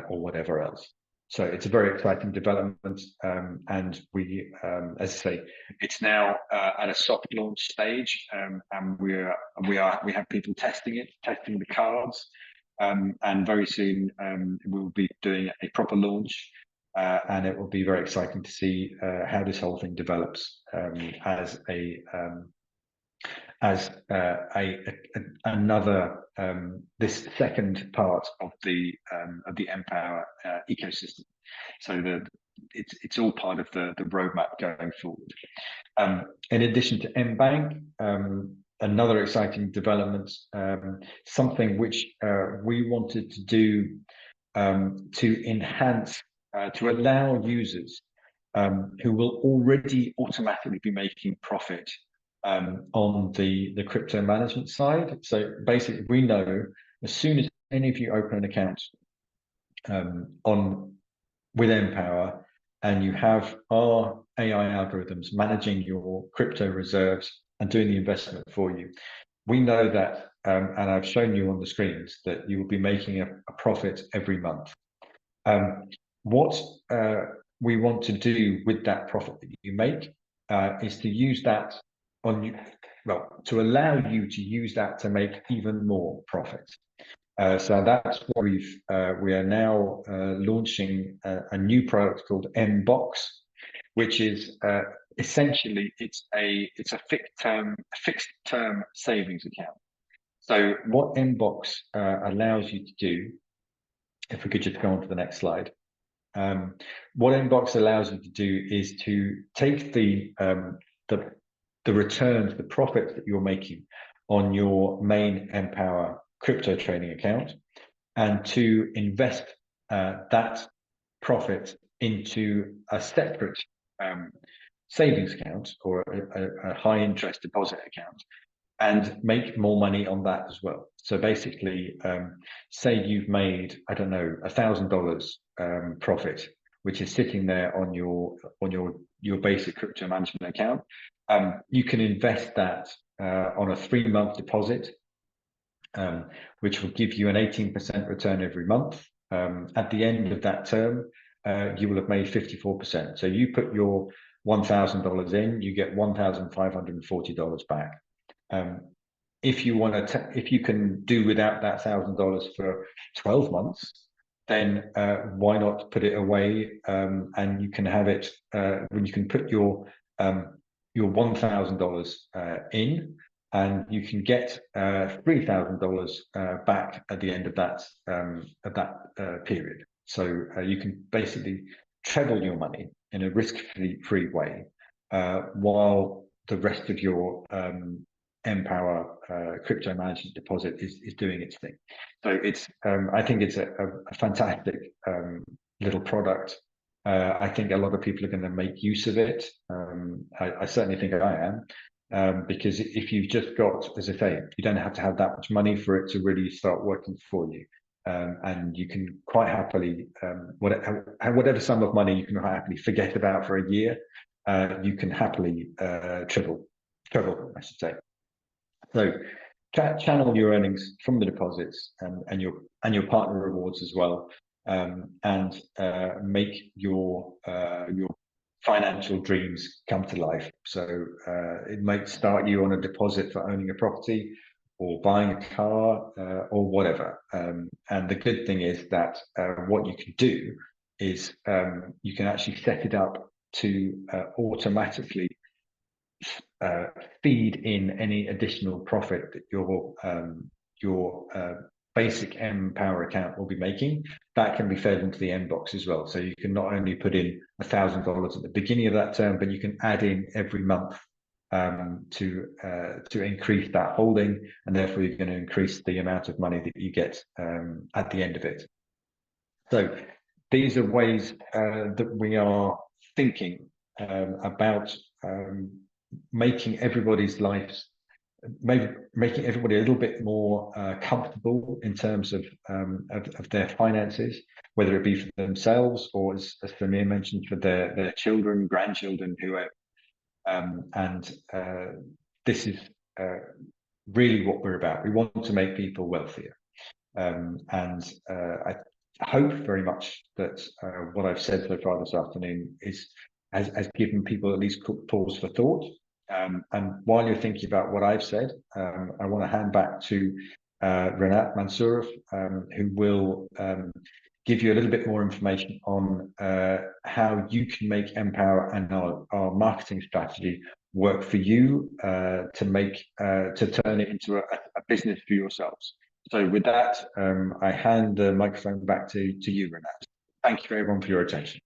or whatever else. So it's a very exciting development, and we, as I say, it's now at a soft launch stage, and we have people testing the cards, and very soon we'll be doing a proper launch, and it will be very exciting to see how this whole thing develops as another this second part of the Empower ecosystem. So it's all part of the roadmap going forward. In addition to mBank, another exciting development, something which we wanted to do to enhance, to allow users who will already automatically be making profit on the crypto management side. So basically, we know as soon as any of you open an account with Empower, and you have our AI algorithms managing your crypto reserves and doing the investment for you, we know that, and I've shown you on the screens, that you will be making a profit every month. What we want to do with that profit that you make is to use that to allow you to use that to make even more profit. So that's why we are now launching a new product called mBox, which is essentially it's a fixed term savings account. So what mBox allows you to do, if we could just go on to the next slide. What mBox allows you to do is to take the returns, the profits that you're making on your main Empower crypto trading account, and to invest that profit into a separate savings account or a high interest deposit account, and make more money on that as well. So basically, say you've made, I don't know, $1,000 profit, which is sitting there on your basic crypto management account. You can invest that on a 3-month deposit, which will give you an 18% return every month. At the end of that term, you will have made 54%. So you put your $1,000 in, you get $1,540 back. If you can do without that $1,000 for 12 months, then why not put it away, and you can have it when you can put your $1,000 in, and you can get $3,000 back at the end of that period. So you can basically treble your money in a risk-free way, while the rest of your Empower crypto management deposit is doing its thing. So it's I think it's a fantastic little product. I think a lot of people are going to make use of it. I certainly think I am, because if you've just got, as I say, you don't have to have that much money for it to really start working for you, and you can quite happily, whatever sum of money you can happily forget about for a year, you can happily treble, I should say. So channel your earnings from the deposits and your partner rewards as well, and make your financial dreams come to life. So it might start you on a deposit for owning a property or buying a car, or whatever. And the good thing is that what you can do is you can actually set it up to automatically feed in any additional profit that your basic Empower account will be making. That can be fed into the mBox as well. So you can not only put in $1,000 at the beginning of that term, but you can add in every month to increase that holding, and therefore you're going to increase the amount of money that you get at the end of it. So these are ways that we are thinking about making everybody's lives, maybe making everybody a little bit more comfortable in terms of their finances, whether it be for themselves or, as Samir mentioned, for their children, grandchildren, whoever. And this is really what we're about. We want to make people wealthier. And I hope very much that what I've said so far this afternoon has given people at least pause for thought. And while you're thinking about what I've said, I want to hand back to Renat Mansourov, who will give you a little bit more information on how you can make Empower and our marketing strategy work for you to turn it into a business for yourselves. So with that, I hand the microphone back to you, Renat. Thank you everyone for your attention.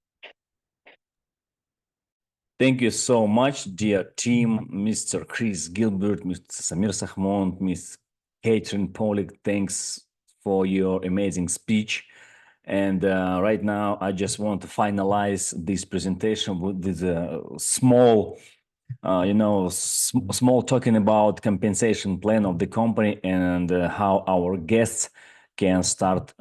Thank you so much, dear team, Mr. Chris Gilbert, Mr. Samir Sahmond, Ms. Catherine Pollock. Thanks for your amazing speech. And right now, I just want to finalize this presentation with this small small talking about compensation plan of the company and how our guests can start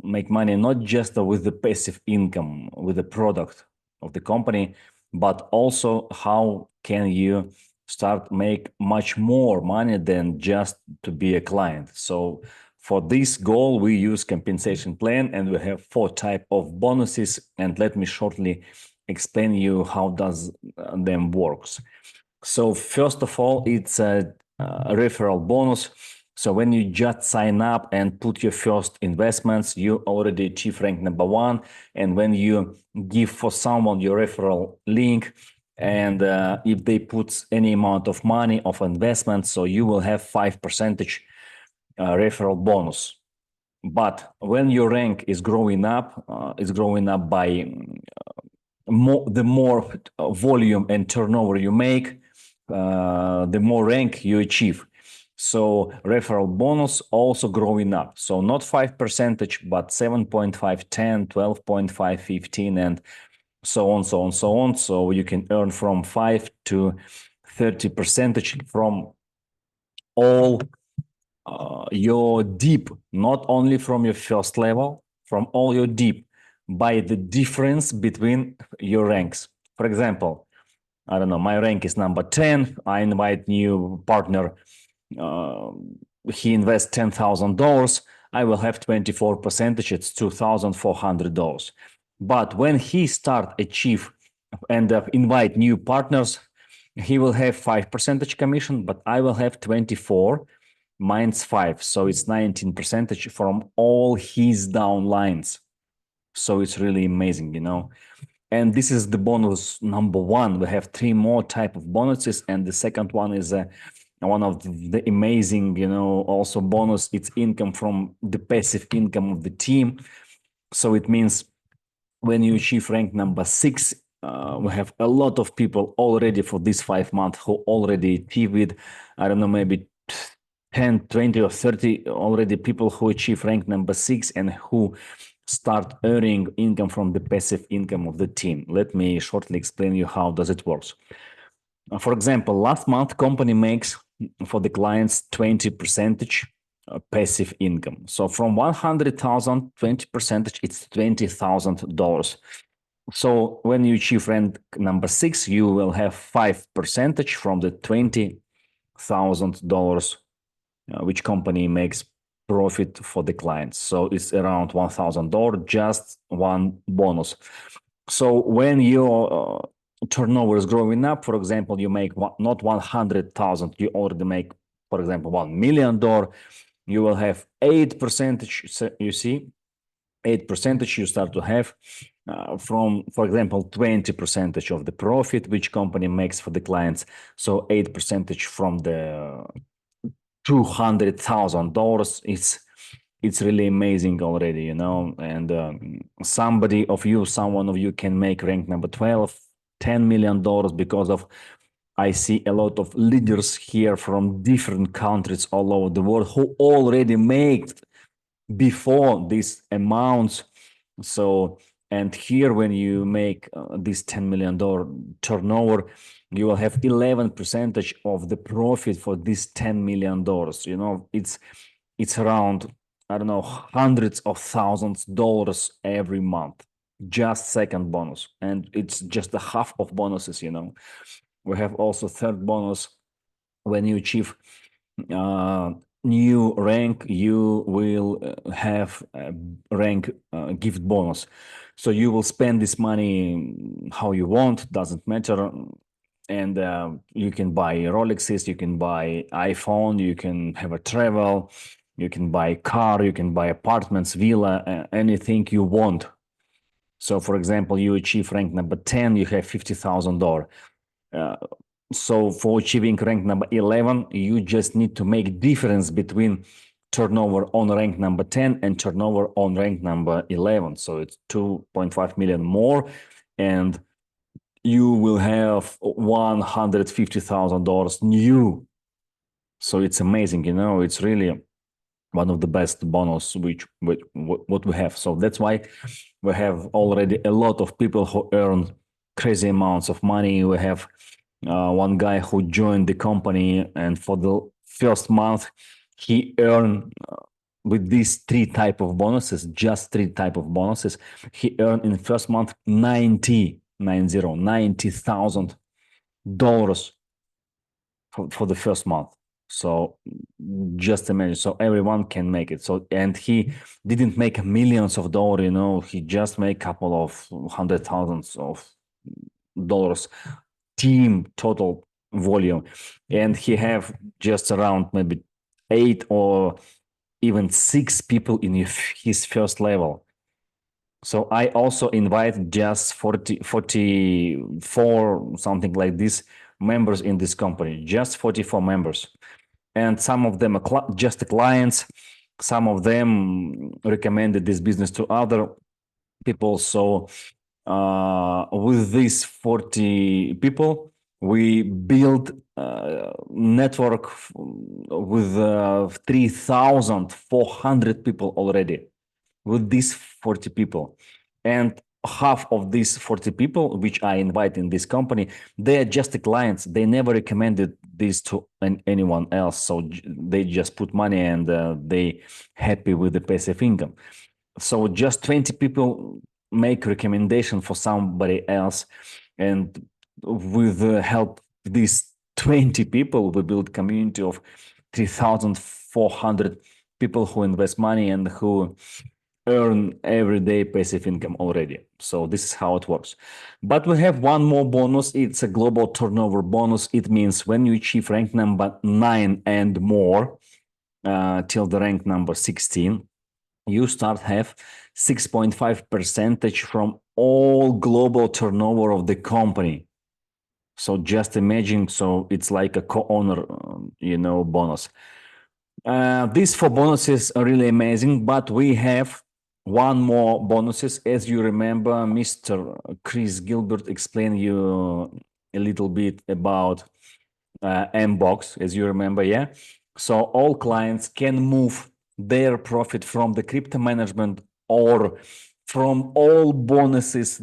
make money, not just with the passive income with the product of the company, but also how can you start make much more money than just to be a client. So for this goal, we use compensation plan, and we have 4 types of bonuses. And let me shortly explain you how does them works. So first of all, it's a referral bonus. So when you just sign up and put your first investments, you already achieve rank number 1. And when you give for someone your referral link, and if they put any amount of money of investment, so you will have 5% referral bonus. But when your rank is growing up by the more volume and turnover you make, the more rank you achieve. So referral bonus also growing up. So not 5%, but 7.5, 10, 12.5, 15, and so on, so on, so on. So you can earn from 5 to 30% from all your deep, not only from your first level, from all your deep, by the difference between your ranks. For example, I don't know, my rank is number 10. I invite new partner. He invests $10,000. I will have 24%. It's $2,400. But when he start achieve and invite new partners, he will have 5% commission, but I will have 24 minus 5. So it's 19% from all his downlines. So it's really amazing, you know. And this is the bonus number 1. We have 3 more type of bonuses, and the second one is one of the amazing, you know, also bonus. It's income from the passive income of the team. So it means when you achieve rank number 6, we have a lot of people already for this 5 months who already achieve it. I don't know, maybe 10, 20 or 30 already people who achieve rank number 6 and who start earning income from the passive income of the team. Let me shortly explain you how does it works. For example, last month company makes for the clients 20% passive income. So from 100,000, 20%, it's $20,000. So when you achieve rank number 6, you will have 5% from the $20,000 which company makes profit for the clients. So it's around $1,000, just one bonus. So when your turnover is growing up, for example, you make not 100,000, you already make, for example, $1 million, you will have 8%, you see, 8% you start to have from, for example, 20% of the profit which company makes for the clients. So 8% from the $200,000. It's really amazing already, you know. And someone of you can make rank number 12, $10 million because of I see a lot of leaders here from different countries all over the world who already made before these amounts. So And here, when you make this $10 million turnover, you will have 11% of the profit for this $10 million. You know, it's around, I don't know, hundreds of thousands of dollars every month, just second bonus. And it's just the half of bonuses, you know. We have also third bonus. When you achieve new rank, you will have a rank gift bonus. So you will spend this money how you want, doesn't matter. And you can buy Rolexes, you can buy iPhone, you can have a travel, you can buy a car, you can buy apartments, villa, anything you want. So, for example, you achieve rank number 10, you have $50,000. So for achieving rank number 11, you just need to make difference between turnover on rank number 10 and turnover on rank number 11. So it's 2.5 million more, and you will have $150,000 new. So it's amazing, you know, it's really one of the best bonus what we have. So that's why we have already a lot of people who earn crazy amounts of money. We have one guy who joined the company, and for the first month, he earned with these three type of bonuses, just three type of bonuses, he earned in the first month $90,000 for the first month. So just imagine, so everyone can make it. So, and he didn't make millions of dollars, you know, he just made a couple of $100,000 team total volume. And he have just around maybe 8 or even 6 people in his first level. So I also invite just 44, something like this, members in this company, just 44 members. And some of them are just the clients. Some of them recommended this business to other people. So with these 40 people, we built a network with 3,400 people already with these 40 people. And half of these 40 people, which I invite in this company, they are just the clients. They never recommended this to anyone else. So they just put money, and they happy with the passive income. So just 20 people make recommendation for somebody else. And with the help of these 20 people, we build community of 3,400 people who invest money and who earn everyday passive income already. So this is how it works. But we have one more bonus. It's a global turnover bonus. It means when you achieve rank number 9 and more till the rank number 16, you start have 6.5% from all global turnover of the company. So just imagine, so it's like a co-owner, bonus. These 4 bonuses are really amazing, but we have one more bonuses. As you remember, Mr. Chris Gilbert explained you a little bit about Mbox, as you remember, yeah? So all clients can move their profit from the crypto management or from all bonuses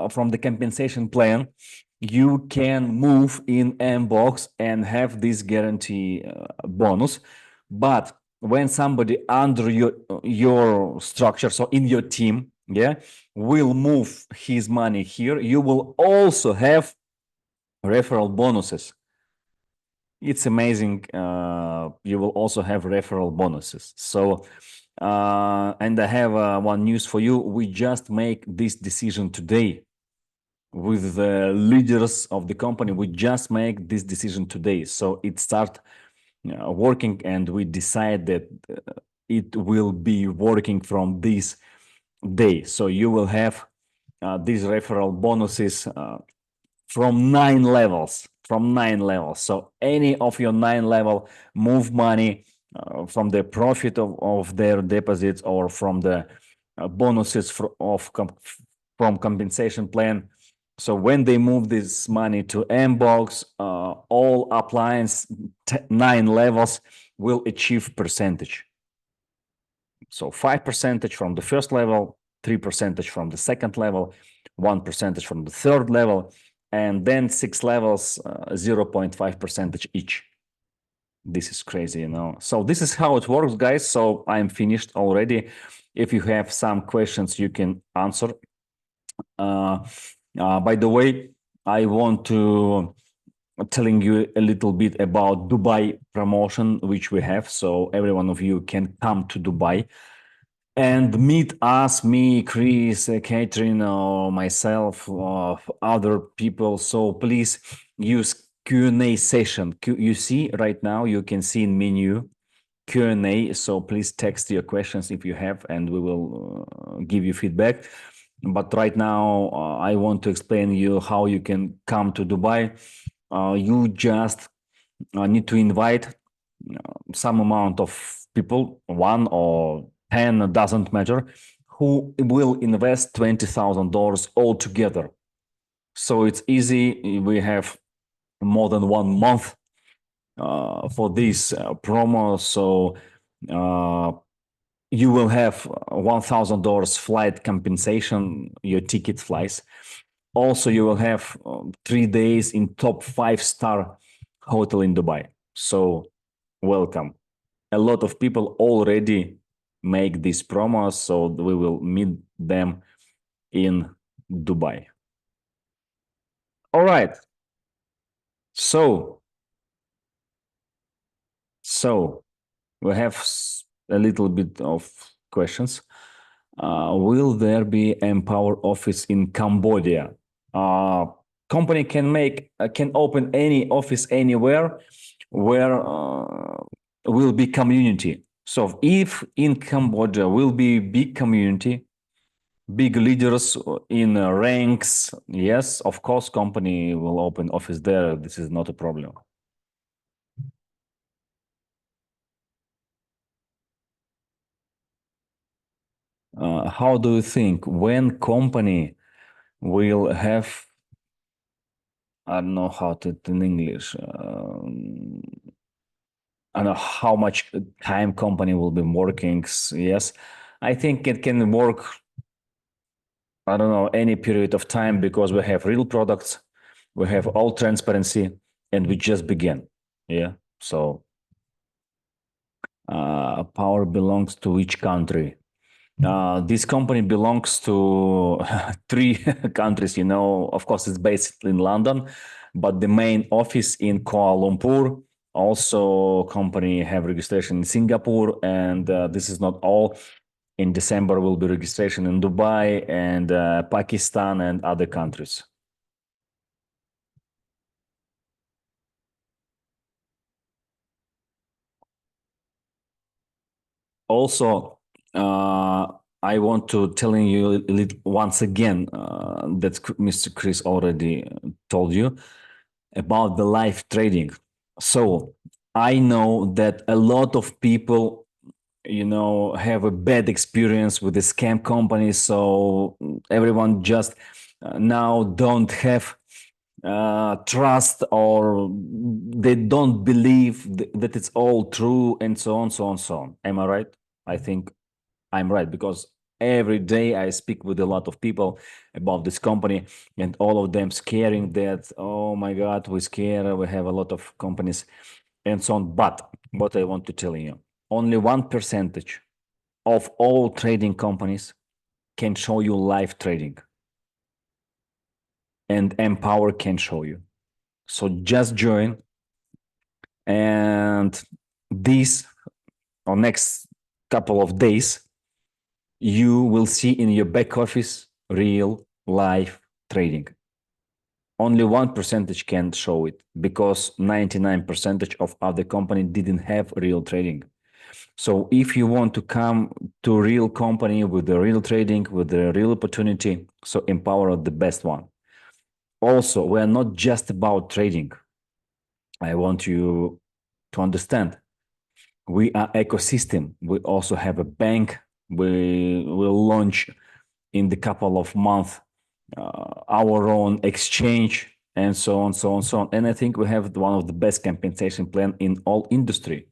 from the compensation plan. You can move in Mbox and have this guarantee bonus. But when somebody under your structure, so in your team, yeah, will move his money here, you will also have referral bonuses. It's amazing. You will also have referral bonuses. So, and I have one news for you. We just make this decision today with the leaders of the company. We just make this decision today. So it start working, and we decide that it will be working from this day. So you will have these referral bonuses from 9 levels. So any of your 9 level move money from the profit of their deposits or from the bonuses from compensation plan. So when they move this money to Mbox, all appliance 9 levels will achieve percentage. So 5% from the first level, 3% from the second level, 1% from the third level, and then 6 levels, 0.5% each. This is crazy, you know. So this is how it works, guys. So I'm finished already. If you have some questions, you can answer. By the way, I want to telling you a little bit about Dubai promotion, which we have. So every one of you can come to Dubai and meet us, me, Chris, Catherine, or myself, other people. So please use Q&A session. You see right now, you can see in menu Q&A. So please text your questions if you have, and we will give you feedback. But right now, I want to explain you how you can come to Dubai. You just need to invite some amount of people, 1 or 10, doesn't matter, who will invest $20,000 altogether. So it's easy. We have more than 1 month for this promo. So you will have $1,000 flight compensation, your ticket flies. Also, you will have 3 days in top 5-star hotel in Dubai. So welcome. A lot of people already make these promos, so we will meet them in Dubai. All right. So we have a little bit of questions. Will there be Empower office in Cambodia? Company can open any office anywhere where will be community. So if in Cambodia will be big community, big leaders in ranks, yes, of course, company will open office there. This is not a problem. How do you think when company will have, I don't know how to in English, I don't know how much time company will be working. Yes, I think it can work, I don't know, any period of time, because we have real products, we have all transparency, and we just begin. Yeah. So power belongs to which country? This company belongs to 3 countries, you know. Of course, it's based in London, but the main office in Kuala Lumpur. Also, company have registration in Singapore, and this is not all. In December will be registration in Dubai and Pakistan and other countries. Also, I want to telling you once again that Mr. Chris already told you about the live trading. So I know that a lot of people, you know, have a bad experience with the scam companies. So everyone just now don't have trust, or they don't believe that it's all true, and so on, so on, so on. Am I right? I think I'm right, because every day I speak with a lot of people about this company, and all of them scaring that, oh my God, we're scared, we have a lot of companies and so on. But what I want to tell you, only 1% of all trading companies can show you live trading, and Empower can show you. So just join, and this or next couple of days, you will see in your back office real live trading. Only 1% can show it, because 99% of other company didn't have real trading. So if you want to come to a real company with the real trading, with the real opportunity, so Empower the best one. Also, we are not just about trading. I want you to understand. We are ecosystem. We also have a bank. We will launch in the couple of months our own exchange, and so on, so on, so on. And I think we have one of the best compensation plan in all industry.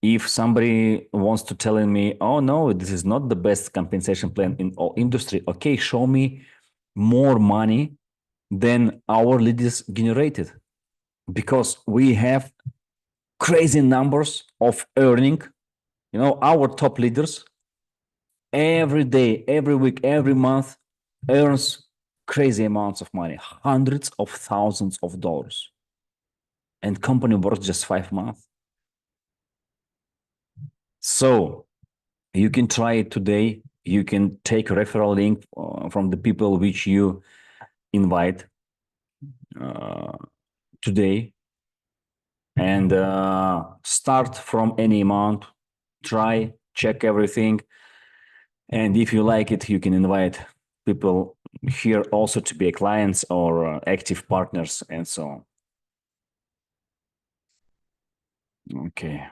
if somebody wants to telling me, oh no, this is not the best compensation plan in all industry, okay, show me more money than our leaders generated, because we have crazy numbers of earning. You know, our top leaders every day, every week, every month earns crazy amounts of money, hundreds of thousands of dollars, and company works just 5 months. So you can try it today. You can take a referral link from the people which you invite today, and start from any amount. Try, check everything, and if you like it, you can invite people here also to be clients or active partners and so on. Okay.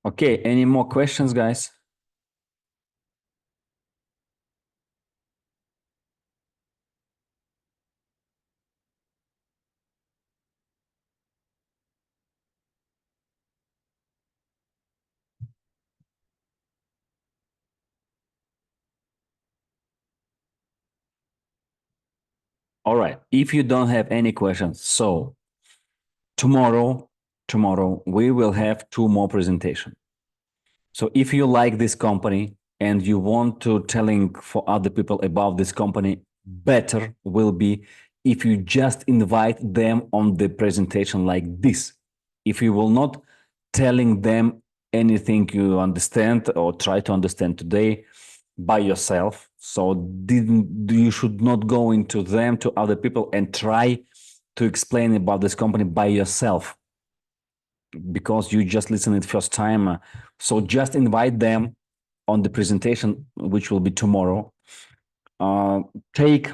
Okay, any more questions, guys? All right, if you don't have any questions, so tomorrow we will have 2 more presentations. So if you like this company and you want to telling for other people about this company, better will be if you just invite them on the presentation like this. If you will not telling them anything you understand or try to understand today by yourself, so you should not go into them to other people and try to explain about this company by yourself, because you just listen it first time. So just invite them on the presentation, which will be tomorrow. Take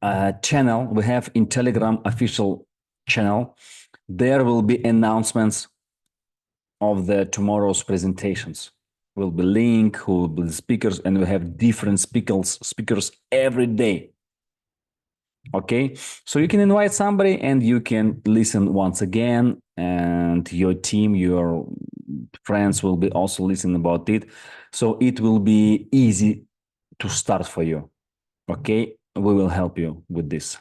a channel we have in Telegram, official channel. There will be announcements of the tomorrow's presentations. Will be link, who will be the speakers, and we have different speakers every day. Okay, so you can invite somebody and you can listen once again, and your team, your friends will be also listening about it. So it will be easy to start for you. Okay, we will help you with this.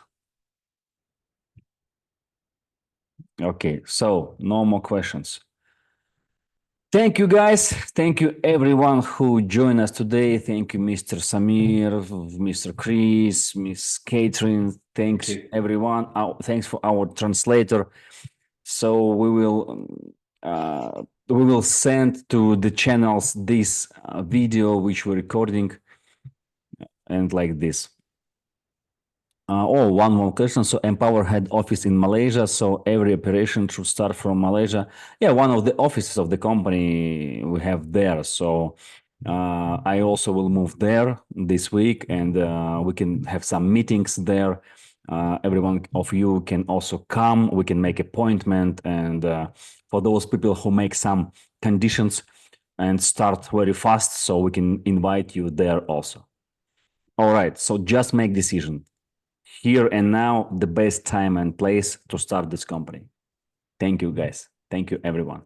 Okay, so no more questions. Thank you, guys. Thank you, everyone who joined us today. Thank you, Mr. Samir, Mr. Chris, Miss Catherine. Thanks, everyone. Thanks for our translator. So we will send to the channels this video which we're recording, and like this. One more question. So Empower had office in Malaysia, so every operation should start from Malaysia. Yeah, one of the offices of the company we have there. So I also will move there this week, and we can have some meetings there. Everyone of you can also come. We can make appointment, and for those people who make some conditions and start very fast, so we can invite you there also. All right, so just make decision. Here and now, the best time and place to start this company. Thank you, guys. Thank you, everyone.